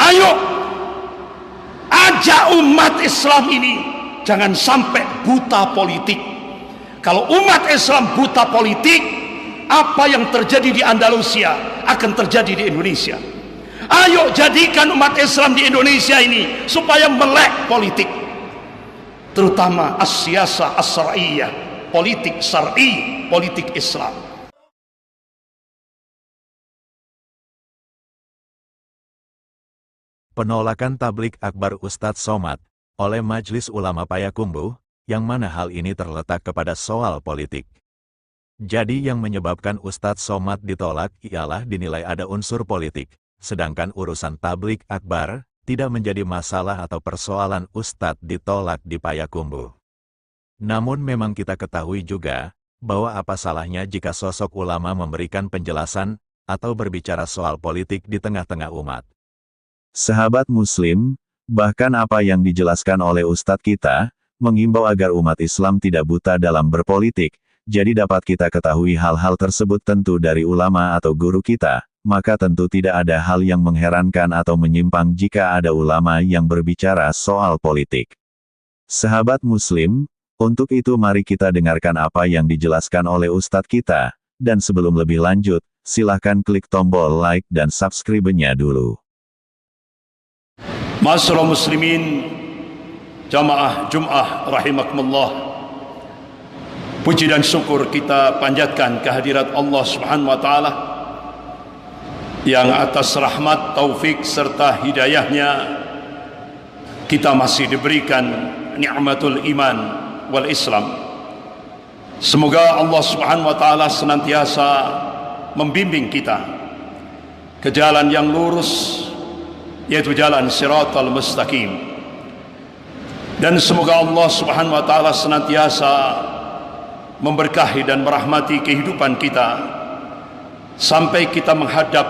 Ayo ajak umat Islam ini jangan sampai buta politik. Kalau umat Islam buta politik, apa yang terjadi di Andalusia akan terjadi di Indonesia. Ayo jadikan umat Islam di Indonesia ini supaya melek politik, terutama as-siyasah as-syar'iyyah, politik syar'i, politik Islam. Penolakan tablik akbar Ustadz Somad oleh Majelis Ulama Payakumbuh, yang mana hal ini terletak kepada soal politik. Jadi yang menyebabkan Ustadz Somad ditolak ialah dinilai ada unsur politik, sedangkan urusan tablik akbar tidak menjadi masalah atau persoalan Ustadz ditolak di Payakumbuh. Namun memang kita ketahui juga bahwa apa salahnya jika sosok ulama memberikan penjelasan atau berbicara soal politik di tengah-tengah umat. Sahabat Muslim, bahkan apa yang dijelaskan oleh Ustadz kita, mengimbau agar umat Islam tidak buta dalam berpolitik, jadi dapat kita ketahui hal-hal tersebut tentu dari ulama atau guru kita, maka tentu tidak ada hal yang mengherankan atau menyimpang jika ada ulama yang berbicara soal politik. Sahabat Muslim, untuk itu mari kita dengarkan apa yang dijelaskan oleh Ustadz kita, dan sebelum lebih lanjut, silahkan klik tombol like dan subscribe-nya dulu. Masyaallah muslimin, jamaah Jum'ah rahimakumullah. Puji dan syukur kita panjatkan kehadirat Allah Subhanahu wa taala yang atas rahmat, taufik serta hidayahnya kita masih diberikan nikmatul iman wal Islam. Semoga Allah Subhanahu wa taala senantiasa membimbing kita ke jalan yang lurus, yaitu jalan siratal mustaqim. Dan semoga Allah Subhanahu wa taala senantiasa memberkahi dan merahmati kehidupan kita sampai kita menghadap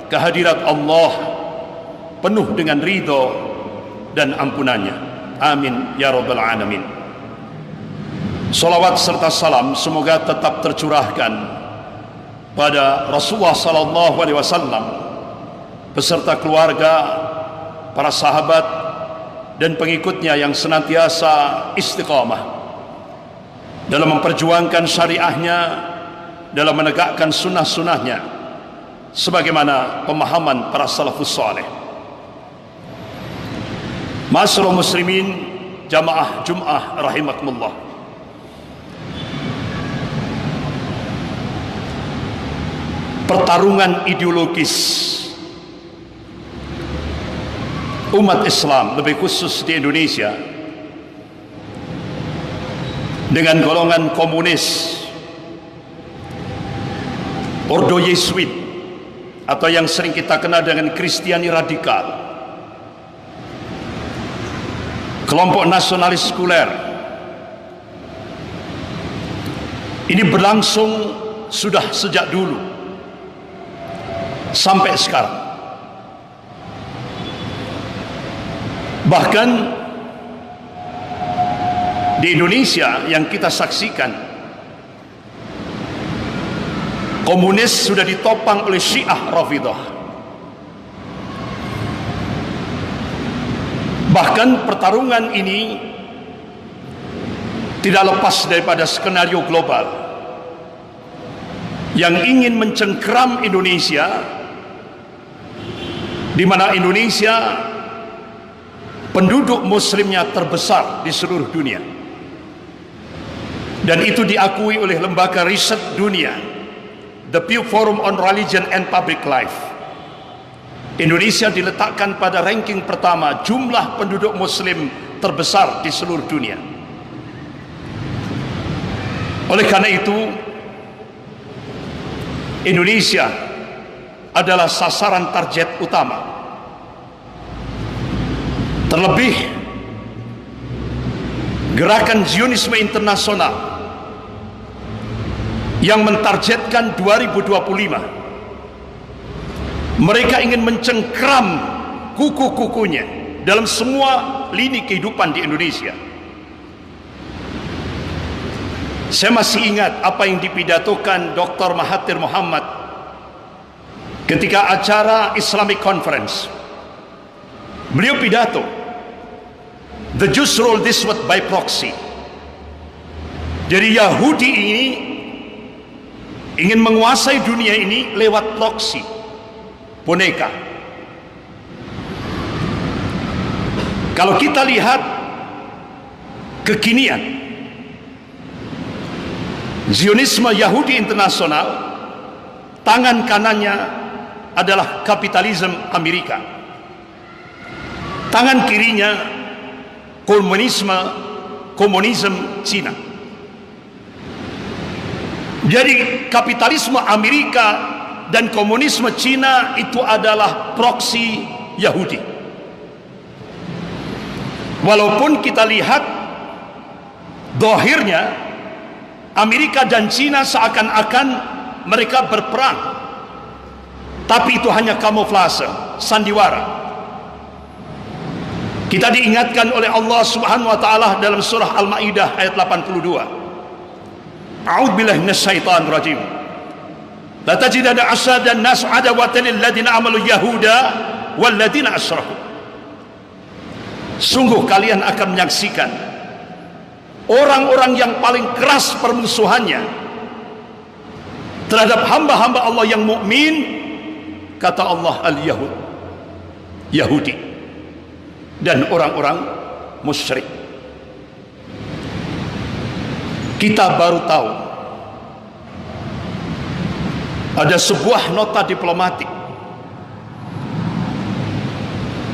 kehadirat Allah penuh dengan ridho dan ampunannya. Amin ya rabbal alamin. Salawat serta salam semoga tetap tercurahkan pada Rasulullah sallallahu alaihi wasallam beserta keluarga, para sahabat dan pengikutnya yang senantiasa istiqamah dalam memperjuangkan syariahnya, dalam menegakkan sunnah-sunnahnya sebagaimana pemahaman para salafus saleh. Masyaallah muslimin, jamaah Jum'ah rahimakumullah. Pertarungan ideologis umat Islam, lebih khusus di Indonesia, dengan golongan komunis, Ordo Yesuit, atau yang sering kita kenal dengan Kristiani radikal, kelompok nasionalis sekuler, ini berlangsung sudah sejak dulu sampai sekarang. Bahkan di Indonesia yang kita saksikan, komunis sudah ditopang oleh Syiah Rafidhah. Bahkan pertarungan ini tidak lepas daripada skenario global yang ingin mencengkeram Indonesia, di mana Indonesia penduduk muslimnya terbesar di seluruh dunia, dan itu diakui oleh lembaga riset dunia, The Pew Forum on Religion and Public Life. Indonesia diletakkan pada ranking pertama jumlah penduduk muslim terbesar di seluruh dunia. Oleh karena itu, Indonesia adalah sasaran target utama. Terlebih gerakan Zionisme internasional yang mentargetkan 2025. Mereka ingin mencengkram kuku-kukunya dalam semua lini kehidupan di Indonesia. Saya masih ingat apa yang dipidatokan Dr. Mahathir Mohamad ketika acara Islamic Conference Beliau pidato, the Jews rule this world by proxy. Jadi Yahudi ini ingin menguasai dunia ini lewat proksi, boneka. Kalau kita lihat kekinian, Zionisme Yahudi internasional, tangan kanannya adalah kapitalisme Amerika, tangan kirinya komunisme Cina. Jadi kapitalisme Amerika dan komunisme Cina itu adalah proksi Yahudi. Walaupun kita lihat dohirnya Amerika dan Cina seakan-akan mereka berperang, tapi itu hanya kamuflase, sandiwara. Kita diingatkan oleh Allah Subhanahu wa taala dalam surah Al-Maidah ayat 82. A'udzubillahi minasyaitonir rajim. La tajidanna ashadan nas adawatan lil ladzina amalu yahuda wal ladzina asyraku. Sungguh kalian akan menyaksikan orang-orang yang paling keras permusuhannya terhadap hamba-hamba Allah yang mukmin, kata Allah, al-Yahud, Yahudi, dan orang-orang musyrik. Kita baru tahu ada sebuah nota diplomatik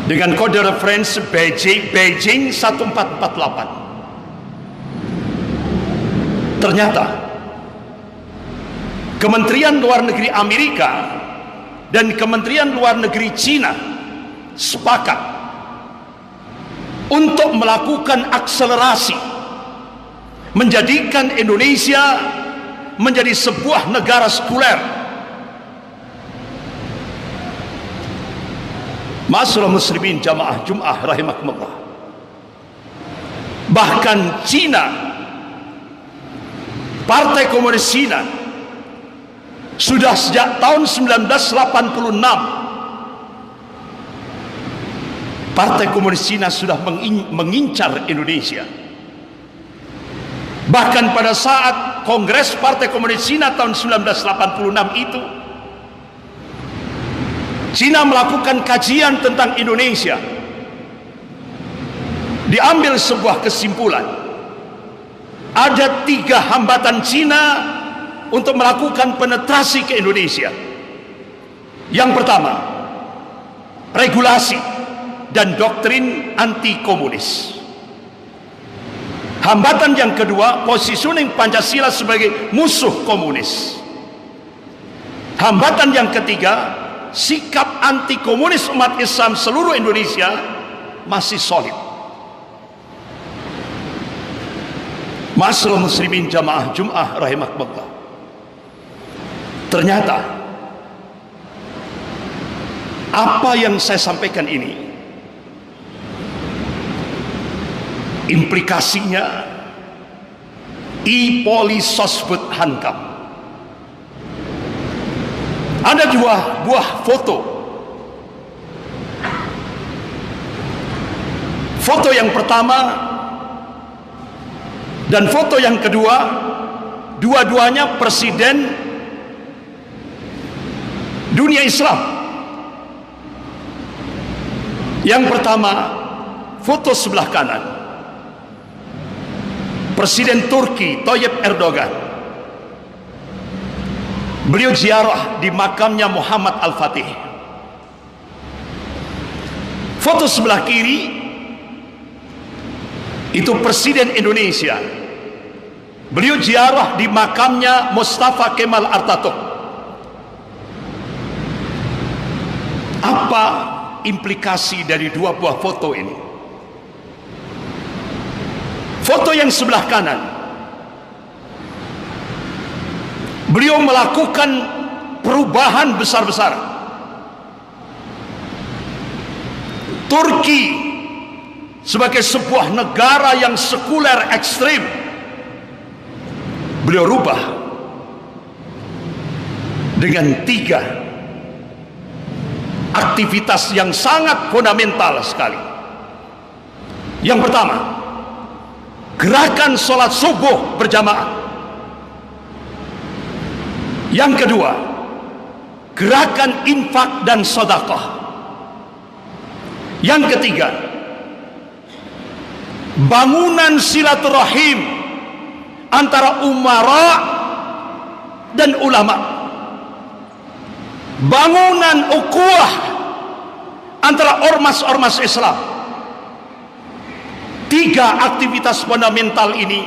dengan kode referensi Beijing 1448. Ternyata Kementerian Luar Negeri Amerika dan Kementerian Luar Negeri Cina sepakat untuk melakukan akselerasi menjadikan Indonesia menjadi sebuah negara sekuler. Ma'asyiral muslimin jamaah Jum'ah rahimakumullah. Bahkan Cina, Partai Komunis Cina, sudah sejak tahun 1986 Partai Komunis Cina sudah mengincar Indonesia. Bahkan pada saat Kongres Partai Komunis Cina tahun 1986 itu, Cina melakukan kajian tentang Indonesia. Diambil sebuah kesimpulan, ada 3 hambatan Cina untuk melakukan penetrasi ke Indonesia. Yang pertama, regulasi dan doktrin anti komunis. Hambatan yang kedua, positioning Pancasila sebagai musuh komunis. Hambatan yang ketiga, sikap anti komunis umat Islam seluruh Indonesia masih solid. Ma'asyiral muslimin jamaah Jum'ah rahimakumullah. Ternyata apa yang saya sampaikan ini implikasinya i-polisosbud hankam. Ada 2 buah foto. Foto yang pertama dan foto yang kedua, dua-duanya presiden dunia Islam. Yang pertama, foto sebelah kanan, Presiden Turki Tayyip Erdogan. Beliau ziarah di makamnya Muhammad Al-Fatih. Foto sebelah kiri itu Presiden Indonesia. Beliau ziarah di makamnya Mustafa Kemal Atatürk. Apa implikasi dari 2 buah foto ini? Foto yang sebelah kanan, beliau melakukan perubahan besar-besaran. Turki sebagai sebuah negara yang sekuler ekstrim, beliau rubah dengan 3 aktivitas yang sangat fundamental sekali. Yang pertama, gerakan sholat subuh berjamaah. Yang kedua, gerakan infak dan sedekah. Yang ketiga, bangunan silaturahim antara umara dan ulama, bangunan ukhuwah antara ormas-ormas Islam. Tiga aktivitas fundamental ini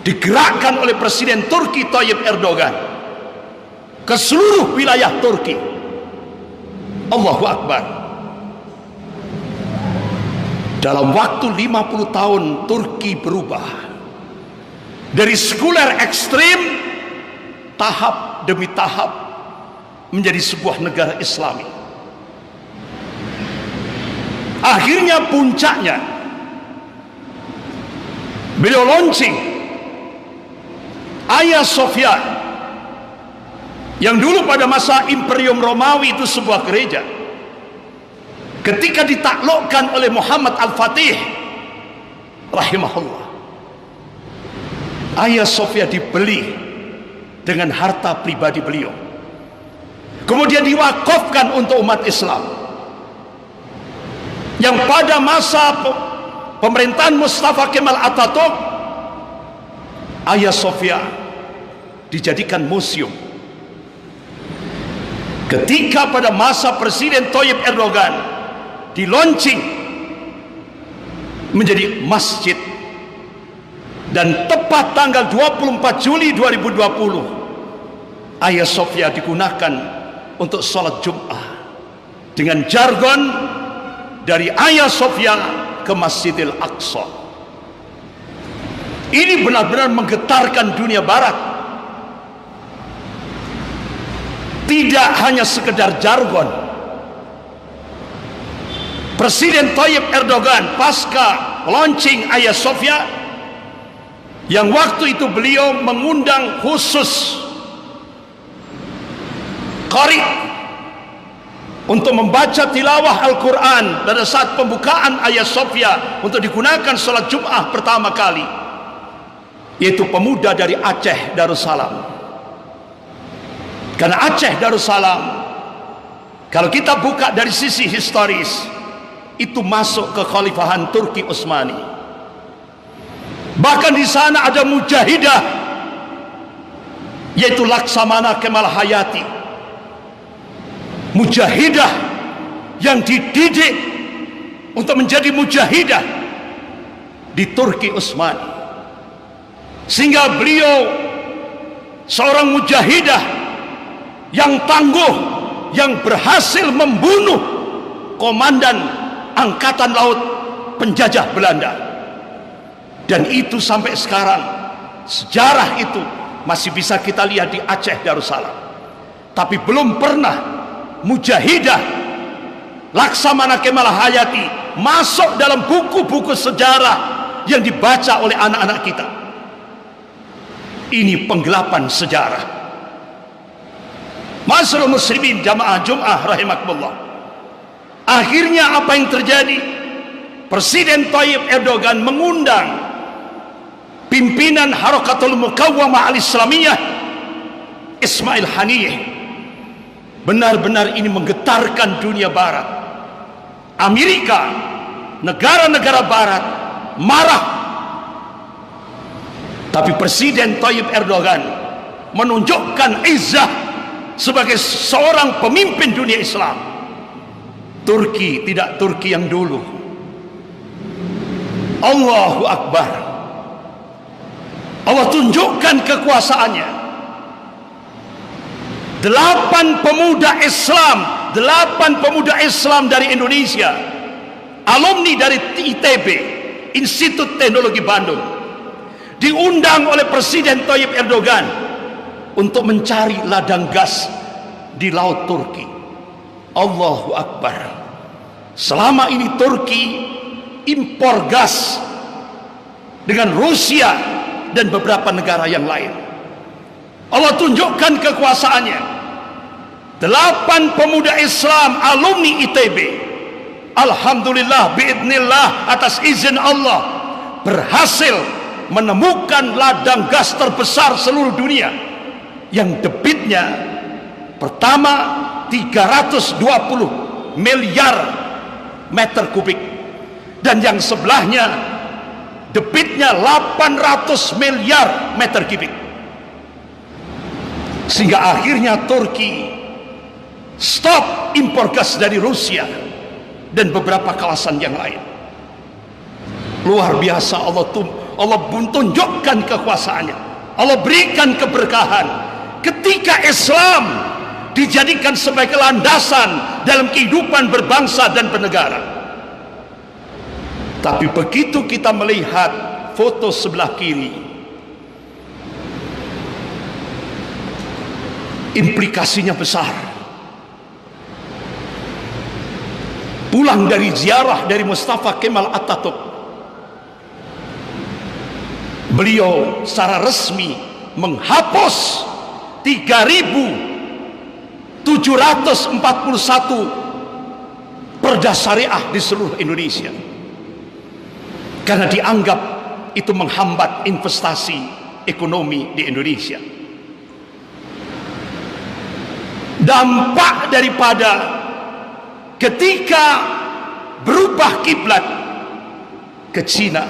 digerakkan oleh Presiden Turki Tayyip Erdogan ke seluruh wilayah Turki. Allahu Akbar. Dalam waktu 50 tahun Turki berubah dari sekuler ekstrim tahap demi tahap menjadi sebuah negara Islami. Akhirnya puncaknya beliau launching Hagia Sophia, yang dulu pada masa Imperium Romawi itu sebuah gereja. Ketika ditaklukkan oleh Muhammad Al-Fatih rahimahullah, Hagia Sophia dibeli dengan harta pribadi beliau, kemudian diwakafkan untuk umat Islam. Yang pada masa pemerintahan Mustafa Kemal Atatürk, Hagia Sophia dijadikan museum. Ketika pada masa Presiden Tayyip Erdogan di launching menjadi masjid, dan tepat tanggal 24 Juli 2020 Hagia Sophia digunakan untuk sholat Jum'ah dengan jargon dari Hagia Sophia ke Masjidil Aqsa. Ini benar-benar menggetarkan dunia barat. Tidak hanya sekedar jargon. Presiden Tayyip Erdogan pasca launching Hagia Sophia, yang waktu itu beliau mengundang khusus qari untuk membaca tilawah Al-Quran pada saat pembukaan Hagia Sophia untuk digunakan sholat Jum'ah pertama kali, yaitu pemuda dari Aceh Darussalam. Karena Aceh Darussalam, kalau kita buka dari sisi historis, itu masuk ke Khalifahan Turki Utsmani. Bahkan di sana ada mujahidah, yaitu Laksamana Kemal Hayati, mujahidah yang dididik untuk menjadi mujahidah di Turki Utsmani, sehingga beliau seorang mujahidah yang tangguh, yang berhasil membunuh komandan angkatan laut penjajah Belanda. Dan itu sampai sekarang sejarah itu masih bisa kita lihat di Aceh Darussalam. Tapi belum pernah mujahidah Laksamana Kemal Hayati masuk dalam buku-buku sejarah yang dibaca oleh anak-anak kita. Ini penggelapan sejarah. Masyaallah muslimin jamaah Jum'ah rahimakumullah. Akhirnya apa yang terjadi? Presiden Tayyip Erdogan mengundang pimpinan Harakatul Muqawamah Al-Islamiyah Ismail Haniyeh. Benar-benar ini menggetarkan dunia barat. Amerika, negara-negara barat marah. Tapi Presiden Tayyip Erdogan menunjukkan izzah sebagai seorang pemimpin dunia Islam. Turki tidak Turki yang dulu. Allahu Akbar. Allah tunjukkan kekuasaannya. 8 pemuda Islam dari Indonesia, alumni dari ITB, Institut Teknologi Bandung, diundang oleh Presiden Tayyip Erdogan untuk mencari ladang gas di laut Turki. Allahu Akbar. Selama ini Turki impor gas dengan Rusia dan beberapa negara yang lain. Allah tunjukkan kekuasaannya. 8 pemuda Islam alumni ITB, alhamdulillah biidznillah, atas izin Allah, berhasil menemukan ladang gas terbesar seluruh dunia yang debitnya pertama 320 miliar meter kubik, dan yang sebelahnya debitnya 800 miliar meter kubik, sehingga akhirnya Turki stop impor gas dari Rusia dan beberapa kawasan yang lain. Luar biasa, Allah tunjukkan kekuasaannya, Allah berikan keberkahan ketika Islam dijadikan sebagai landasan dalam kehidupan berbangsa dan bernegara. Tapi begitu kita melihat foto sebelah kiri, implikasinya besar. Pulang dari ziarah dari Mustafa Kemal Atatürk, beliau secara resmi menghapus 3.741 perda syariah di seluruh Indonesia karena dianggap itu menghambat investasi ekonomi di Indonesia. Dampak daripada ketika berubah kiblat ke Cina,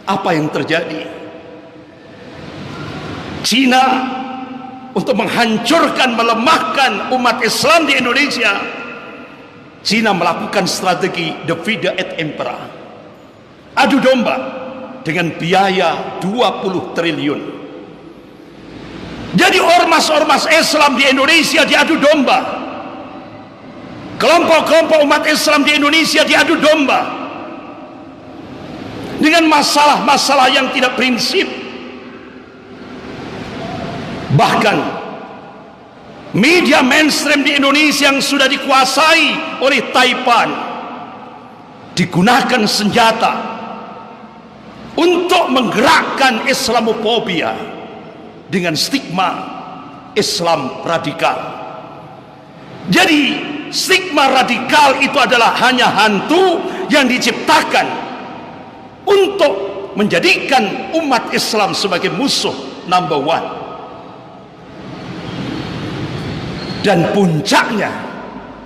apa yang terjadi? Cina untuk menghancurkan, melemahkan umat Islam di Indonesia, Cina melakukan strategi divide et impera, adu domba dengan biaya 20 triliun. Jadi ormas-ormas Islam di Indonesia diadu domba, kelompok-kelompok umat Islam di Indonesia diadu domba dengan masalah-masalah yang tidak prinsip. Bahkan media mainstream di Indonesia yang sudah dikuasai oleh Taipan digunakan senjata untuk menggerakkan Islamofobia dengan stigma Islam radikal. Jadi stigma radikal itu adalah hanya hantu yang diciptakan untuk menjadikan umat Islam sebagai musuh number one. Dan puncaknya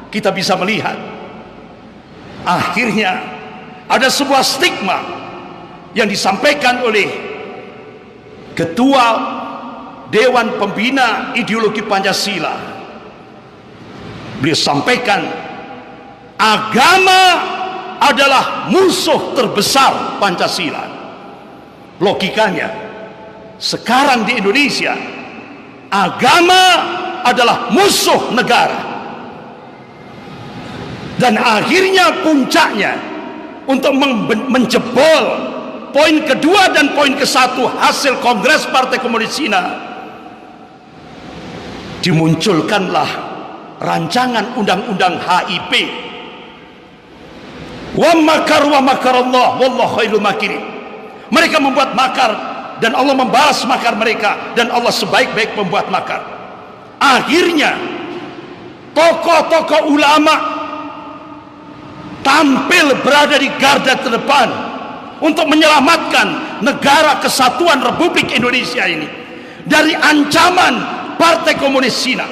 kita bisa melihat akhirnya ada sebuah stigma yang disampaikan oleh Ketua Dewan Pembina Ideologi Pancasila. Beliau sampaikan agama adalah musuh terbesar Pancasila. Logikanya sekarang di Indonesia agama adalah musuh negara, dan akhirnya puncaknya untuk menjebol poin kedua dan poin ke-1 hasil Kongres Partai Komunis Cina, dimunculkanlah rancangan undang-undang HIP. Wa makarallah wallahu khairul makirin. Mereka membuat makar dan Allah membalas makar mereka, dan Allah sebaik-baik membuat makar. Akhirnya tokoh-tokoh ulama tampil berada di garda terdepan untuk menyelamatkan negara kesatuan Republik Indonesia ini dari ancaman Partai Komunis Cina.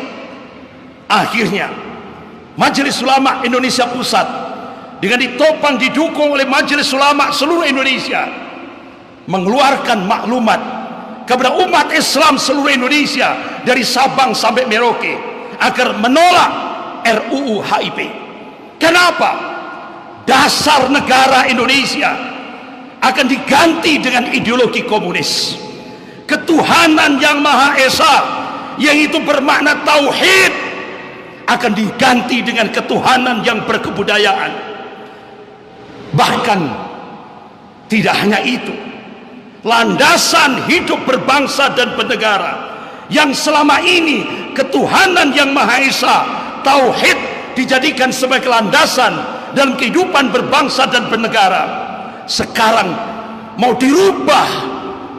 Akhirnya Majelis Ulama Indonesia Pusat dengan ditopang didukung oleh Majelis Ulama seluruh Indonesia mengeluarkan maklumat kepada umat Islam seluruh Indonesia dari Sabang sampai Merauke agar menolak RUU HIP. Kenapa? Dasar negara Indonesia akan diganti dengan ideologi komunis. Ketuhanan yang Maha Esa, yaitu bermakna tauhid, akan diganti dengan ketuhanan yang berkebudayaan. Bahkan tidak hanya itu, landasan hidup berbangsa dan bernegara yang selama ini ketuhanan yang Maha Esa, tauhid, dijadikan sebagai landasan dalam kehidupan berbangsa dan bernegara, sekarang mau dirubah.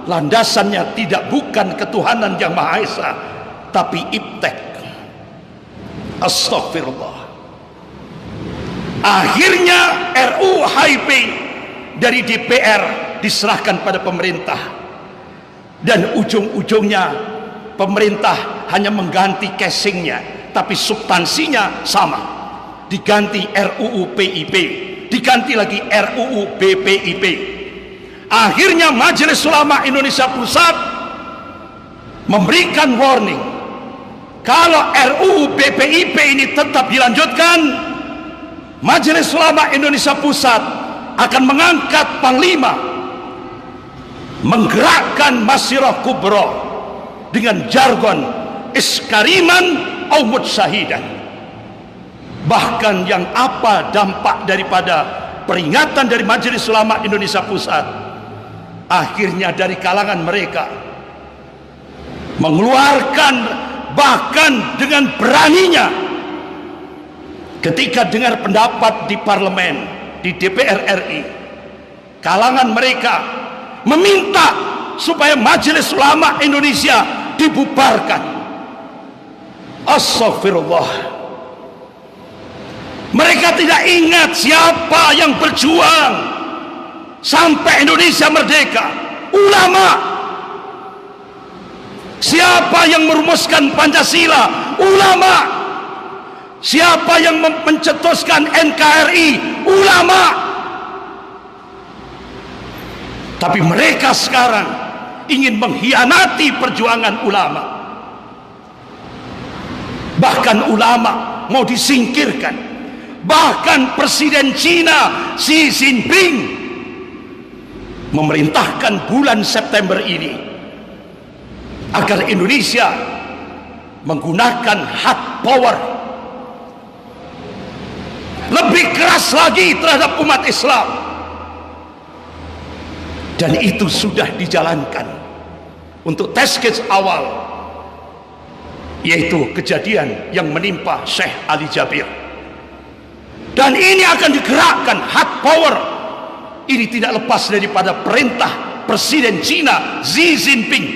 Landasannya bukan ketuhanan yang Maha Esa, tapi iptek, Astagfirullah. Akhirnya RUU HIP dari DPR diserahkan pada pemerintah, dan ujung-ujungnya pemerintah hanya mengganti casingnya, tapi substansinya sama. Diganti RUU PIP, diganti lagi RUU BPIP. Akhirnya Majelis Ulama Indonesia Pusat memberikan warning, kalau RUU BPIP ini tetap dilanjutkan, Majelis Ulama Indonesia Pusat akan mengangkat panglima, menggerakkan Masirah Kubra dengan jargon iskariman au mutsyahidan. Bahkan yang apa dampak daripada peringatan dari Majelis Ulama Indonesia Pusat, akhirnya dari kalangan mereka mengeluarkan, bahkan dengan beraninya ketika dengar pendapat di parlemen, di DPR RI, kalangan mereka meminta supaya Majelis Ulama Indonesia dibubarkan. Astagfirullah. Mereka tidak ingat siapa yang berjuang sampai Indonesia merdeka. Ulama. Siapa yang merumuskan Pancasila? Ulama. Siapa yang mencetuskan NKRI? Ulama. Tapi mereka sekarang ingin mengkhianati perjuangan ulama. Bahkan ulama mau disingkirkan. Bahkan Presiden Cina Xi Jinping memerintahkan bulan September ini agar Indonesia menggunakan hard power, lebih keras lagi terhadap umat Islam. Dan itu sudah dijalankan. Untuk test case awal, yaitu kejadian yang menimpa Syekh Ali Jabir. Dan ini akan digerakkan hard power. Ini tidak lepas daripada perintah Presiden Cina Xi Jinping.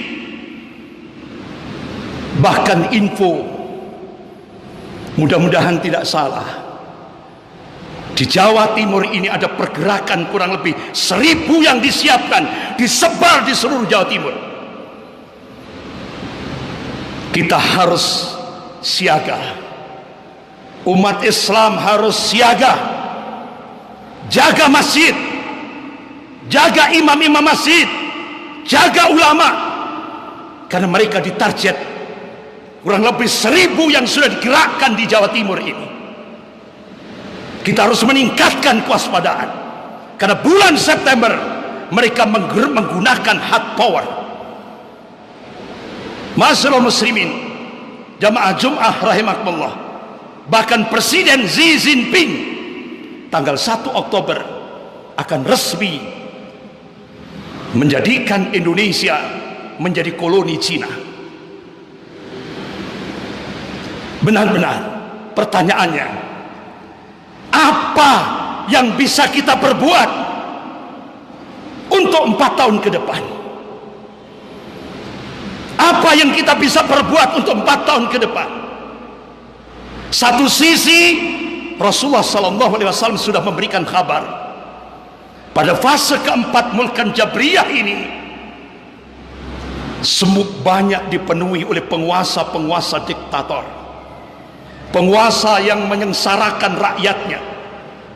Bahkan info, mudah-mudahan tidak salah, di Jawa Timur ini ada pergerakan kurang lebih 1000 yang disiapkan, disebar di seluruh Jawa Timur. Kita harus siaga. Umat Islam harus siaga, jaga masjid, jaga imam-imam masjid, jaga ulama, karena mereka ditarget kurang lebih 1000 yang sudah digerakkan di Jawa Timur ini. Kita harus meningkatkan kewaspadaan, karena bulan September mereka menggunakan hard power. Masyaallah muslimin, jamaah Jum'ah rahimakumullah. Bahkan Presiden Xi Jinping tanggal 1 Oktober akan resmi menjadikan Indonesia menjadi koloni Cina. Benar-benar pertanyaannya, apa yang bisa kita perbuat untuk 4 tahun ke depan? Apa yang kita bisa perbuat untuk 4 tahun ke depan? Satu sisi Rasulullah SAW sudah memberikan kabar pada fase keempat Mulkan Jabriyah ini banyak dipenuhi oleh penguasa-penguasa diktator, penguasa yang menyengsarakan rakyatnya,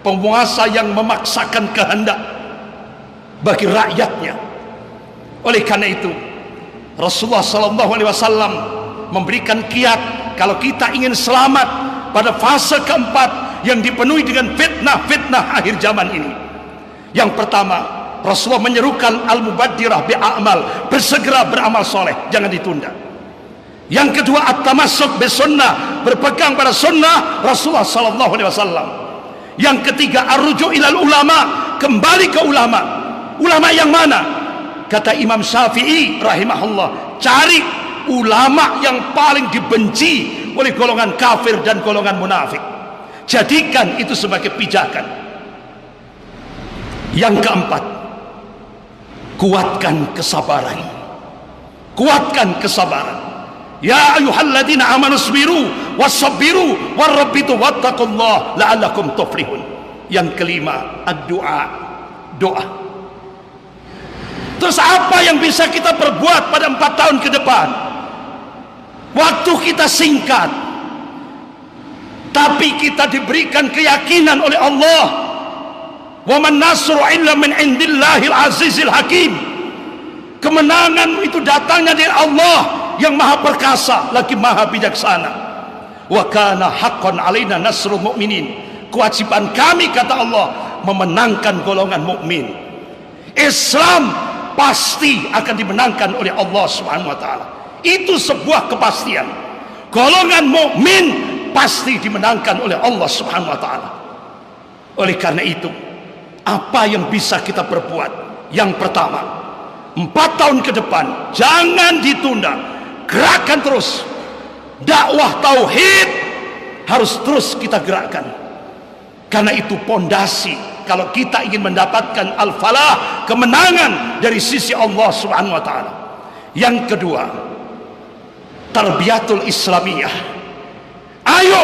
penguasa yang memaksakan kehendak bagi rakyatnya. Oleh karena itu Rasulullah SAW memberikan kiat, kalau kita ingin selamat pada fase keempat yang dipenuhi dengan fitnah-fitnah akhir zaman ini, yang pertama, Rasulullah menyerukan al-mubaddirah bi'amal, bersegera beramal soleh, jangan ditunda. Yang kedua, at-tamassuk bisunnah, berpegang pada sunnah Rasulullah SAW. Yang ketiga, ar-ruju' ilal ulama, kembali ke ulama. Ulama yang mana? Kata Imam Syafi'i rahimahullah, cari ulama yang paling dibenci oleh golongan kafir dan golongan munafik, jadikan itu sebagai pijakan. Yang keempat, kuatkan kesabaran. Kuatkan kesabaran. Ya ayyuhalladzina amanu sabiru wassabiru warabbitu wattaqullah la'allakum tuflihun. Yang kelima, ad-du'a, doa. Terus apa yang bisa kita perbuat pada 4 tahun ke depan? Waktu kita singkat, tapi kita diberikan keyakinan oleh Allah, wa man nasru illa min indillahil azizil hakim. Kemenangan itu datangnya dari Allah yang maha perkasa lagi maha bijaksana. Wa kana haqqan alaina nasrul mu'minin. Kewajiban kami, kata Allah, memenangkan golongan mukmin. Islam pasti akan dimenangkan oleh Allah Subhanahu wa taala. Itu sebuah kepastian. Golongan mukmin pasti dimenangkan oleh Allah Subhanahu wa taala. Oleh karena itu, apa yang bisa kita perbuat? Yang pertama, 4 tahun ke depan jangan ditunda, gerakan terus. Dakwah tauhid harus terus kita gerakkan. Karena itu pondasi kalau kita ingin mendapatkan al-falah, kemenangan dari sisi Allah Subhanahu wa taala. Yang kedua, tarbiyatul islamiyah. Ayo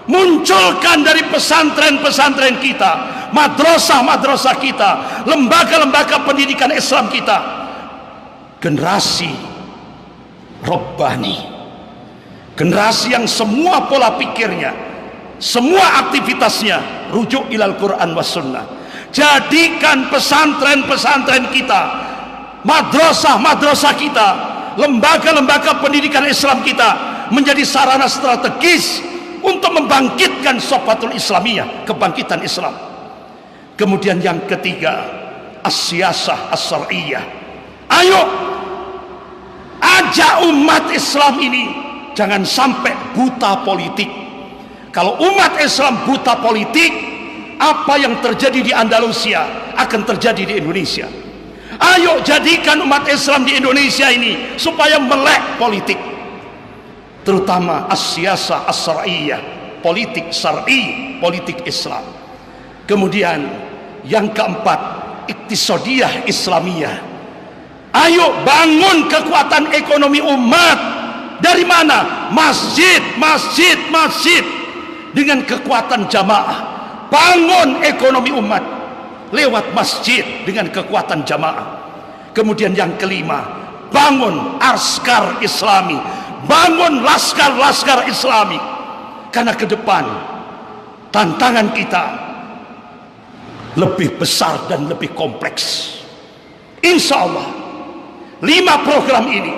munculkan dari pesantren-pesantren kita, madrasah-madrasah kita, lembaga-lembaga pendidikan Islam kita, generasi Rabbani, generasi yang semua pola pikirnya, semua aktivitasnya rujuk ilal Quran was sunnah. Jadikan pesantren-pesantren kita, madrasah-madrasah kita, lembaga-lembaga pendidikan Islam kita menjadi sarana strategis untuk membangkitkan sofatul islamiyah, kebangkitan Islam. Kemudian yang ketiga, as-siyasah as-syar'iyyah. Ayo ajak umat Islam ini jangan sampai buta politik. Kalau umat Islam buta politik, apa yang terjadi di Andalusia akan terjadi di Indonesia. Ayo jadikan umat Islam di Indonesia ini supaya melek politik, terutama as-siyasah as-syar'iyyah, politik syar'i, politik Islam. Kemudian yang keempat, iktisadiyah islamiyah. Ayo bangun kekuatan ekonomi umat. Dari mana? Masjid, masjid, masjid. Dengan kekuatan jamaah, bangun ekonomi umat lewat masjid dengan kekuatan jamaah. Kemudian yang kelima, bangun askar islami, bangun laskar-laskar islami. Karena ke depan tantangan kita lebih besar dan lebih kompleks. Insya Allah 5 program ini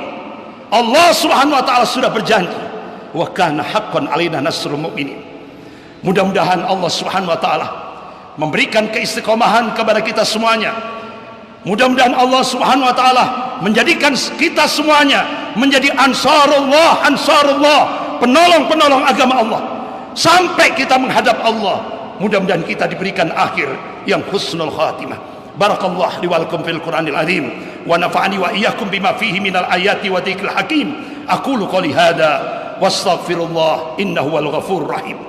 Allah Subhanahu wa taala sudah berjanji, wa kana haqqan alaina nasrul mu'minin. Mudah-mudahan Allah Subhanahu wa taala memberikan keistiqomahan kepada kita semuanya. Mudah-mudahan Allah Subhanahu wa taala menjadikan kita semuanya menjadi ansarullah, ansarullah, penolong-penolong agama Allah sampai kita menghadap Allah. Mudah-mudahan kita diberikan akhir yang husnul khatimah. Barakallahu li wa lakum fil Qur'anil azim wa nafa'ani wa iyyakum bima fihi minal ayati wa dzikril hakim. Aqulu qouli hadza wastaghfirullah innahu wal ghafurur rahim.